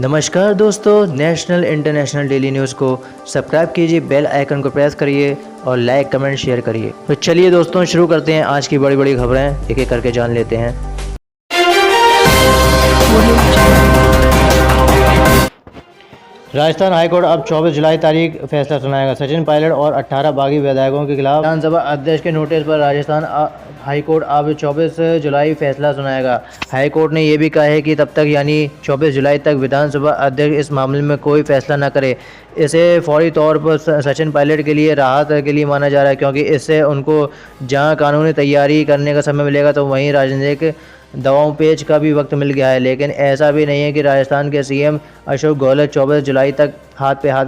नमस्कार दोस्तों, national international daily news को सब्सक्राइब कीजिए, बेल आइकन को प्रेस करिए और लाइक कमेंट शेयर करिए। तो चलिए दोस्तों शुरू करते हैं। आज की बड़ी बड़ी खबरें एक एक करके जान लेते हैं। राजस्थान हाईकोर्ट अब 24 जुलाई तारीख फैसला सुनाएगा। सचिन पायलट और 18 बागी विधायकों के खिलाफ विधानसभा अध्यक्ष के नोटिस पर राजस्थान हाईकोर्ट अब 24 जुलाई फैसला सुनाएगा। हाईकोर्ट ने यह भी कहा है कि तब तक यानी 24 जुलाई तक विधानसभा अध्यक्ष इस मामले में कोई फैसला न करे। इसे फौरी तौर पर सचिन पायलट के लिए राहत के लिए माना जा रहा है, क्योंकि इससे उनको जहां कानूनी तैयारी करने का समय मिलेगा तो वहीं राजनीतिक दबाव पेच का भी वक्त मिल गया है। लेकिन ऐसा भी नहीं है कि राजस्थान के सीएम अशोक गहलोत 24 जुलाई तक हाथ पे हाथ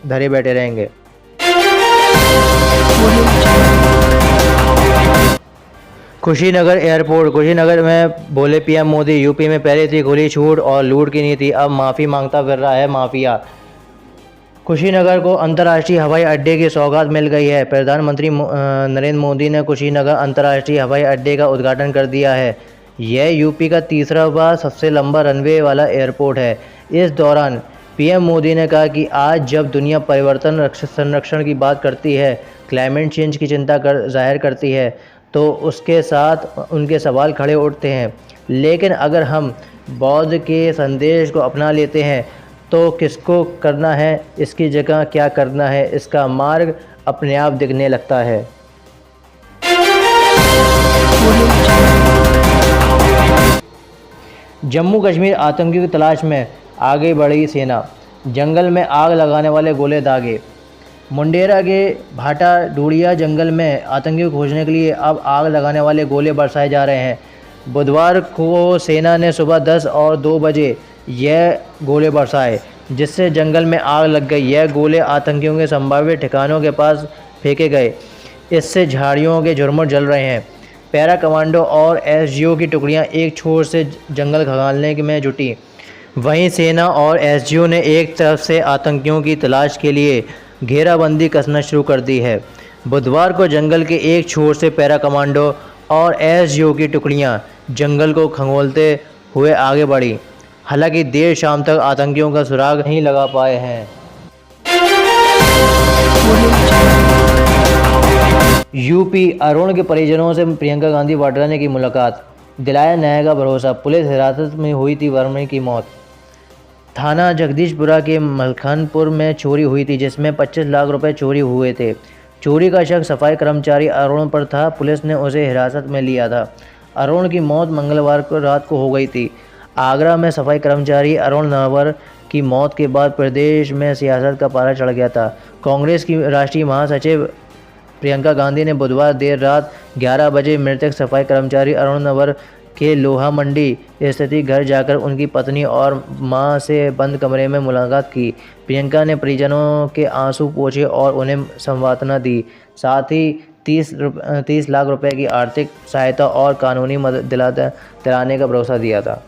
धरे बैठे रहेंगे। कुशीनगर एयरपोर्ट। कुशीनगर में बोले पीएम मोदी, यूपी में पहले थी खुली छूट और लूट की नीति, अब माफ़ी मांगता फिर रहा है माफिया। कुशीनगर को अंतर्राष्ट्रीय हवाई अड्डे की सौगात मिल गई है। प्रधानमंत्री नरेंद्र मोदी ने कुशीनगर अंतर्राष्ट्रीय हवाई अड्डे का उद्घाटन कर दिया है। यह यूपी का तीसरा सबसे लंबा रनवे वाला एयरपोर्ट है। इस दौरान पीएम मोदी ने कहा कि आज जब दुनिया पर्यावरण संरक्षण की बात करती है, क्लाइमेट चेंज की चिंता जाहिर करती है, तो उसके साथ उनके सवाल खड़े उठते हैं। लेकिन अगर हम बौद्ध के संदेश को अपना लेते हैं तो किसको करना है, इसकी जगह क्या करना है, इसका मार्ग अपने आप दिखने लगता है। जम्मू कश्मीर आतंकियों की तलाश में आगे बढ़ी सेना। जंगल में आग लगाने वाले गोले दागे। मुंडेरा के भाटा डूड़िया जंगल में आतंकियों को खोजने के लिए अब आग लगाने वाले गोले बरसाए जा रहे हैं। बुधवार को सेना ने सुबह 10 और 2 बजे यह गोले बरसाए, जिससे जंगल में आग लग गई। यह गोले आतंकियों के संभावित ठिकानों के पास फेंके गए। इससे झाड़ियों के झुरमुट जल रहे हैं। पैरा कमांडो और एसजीओ की टुकड़ियां एक छोर से जंगल खंगालने में जुटी। वहीं सेना और एसजीओ ने एक तरफ से आतंकियों की तलाश के लिए घेराबंदी कसना शुरू कर दी है। बुधवार को जंगल के एक छोर से पैरा कमांडो और एसजीओ की टुकड़ियां जंगल को खंगोलते हुए आगे बढ़ी। हालांकि देर शाम तक आतंकियों का सुराग नहीं लगा पाए हैं। यूपी अरुण के परिजनों से प्रियंका गांधी वाड्रा ने की मुलाकात, दिलाया न्याय का भरोसा। पुलिस हिरासत में हुई थी वर्मा की मौत। थाना जगदीशपुरा के मलखानपुर में चोरी हुई थी, जिसमें 25 लाख रुपए चोरी हुए थे। चोरी का शक सफाई कर्मचारी अरुण पर था। पुलिस ने उसे हिरासत में लिया था। अरुण की मौत मंगलवार को रात को हो गई थी। आगरा में सफाई कर्मचारी अरुण नवर की मौत के बाद प्रदेश में सियासत का पारा चढ़ गया था। कांग्रेस की राष्ट्रीय महासचिव प्रियंका गांधी ने बुधवार देर रात 11 बजे मृतक सफाई कर्मचारी अरुण नवर के लोहा मंडी स्थित घर जाकर उनकी पत्नी और मां से बंद कमरे में मुलाकात की। प्रियंका ने परिजनों के आंसू पोंछे और उन्हें सांत्वना दी। साथ ही 30 लाख रुपए की आर्थिक सहायता और कानूनी मदद दिलाने का भरोसा दिया था।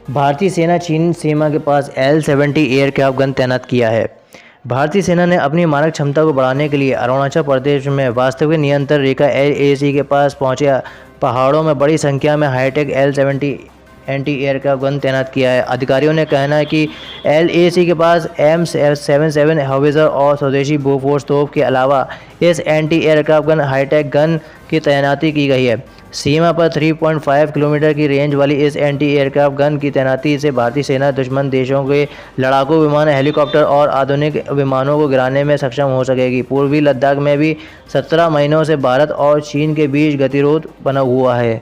भारतीय सेना चीन सीमा के पास L-70 एयरक्राफ्ट गन तैनात किया है। भारतीय सेना ने अपनी मारक क्षमता को बढ़ाने के लिए अरुणाचल प्रदेश में वास्तविक नियंत्रण रेखा LAC के पास पहुंचे पहाड़ों में बड़ी संख्या में hi tech L-70 anti aircraft gun तैनात किया है। अधिकारियों ने कहना है कि LAC के पास M77 हाउविज़र और स्वदेशी बोफोर्स तोप के अलावा इस anti aircraft gun hi tech gun की तैनाती की गई है। सीमा पर 3.5 किलोमीटर की रेंज वाली इस एंटी एयरक्राफ्ट गन की तैनाती से भारतीय सेना दुश्मन देशों के लड़ाकू विमान, हेलीकॉप्टर और आधुनिक विमानों को गिराने में सक्षम हो सकेगी। पूर्वी लद्दाख में भी 17 महीनों से भारत और चीन के बीच गतिरोध बना हुआ है।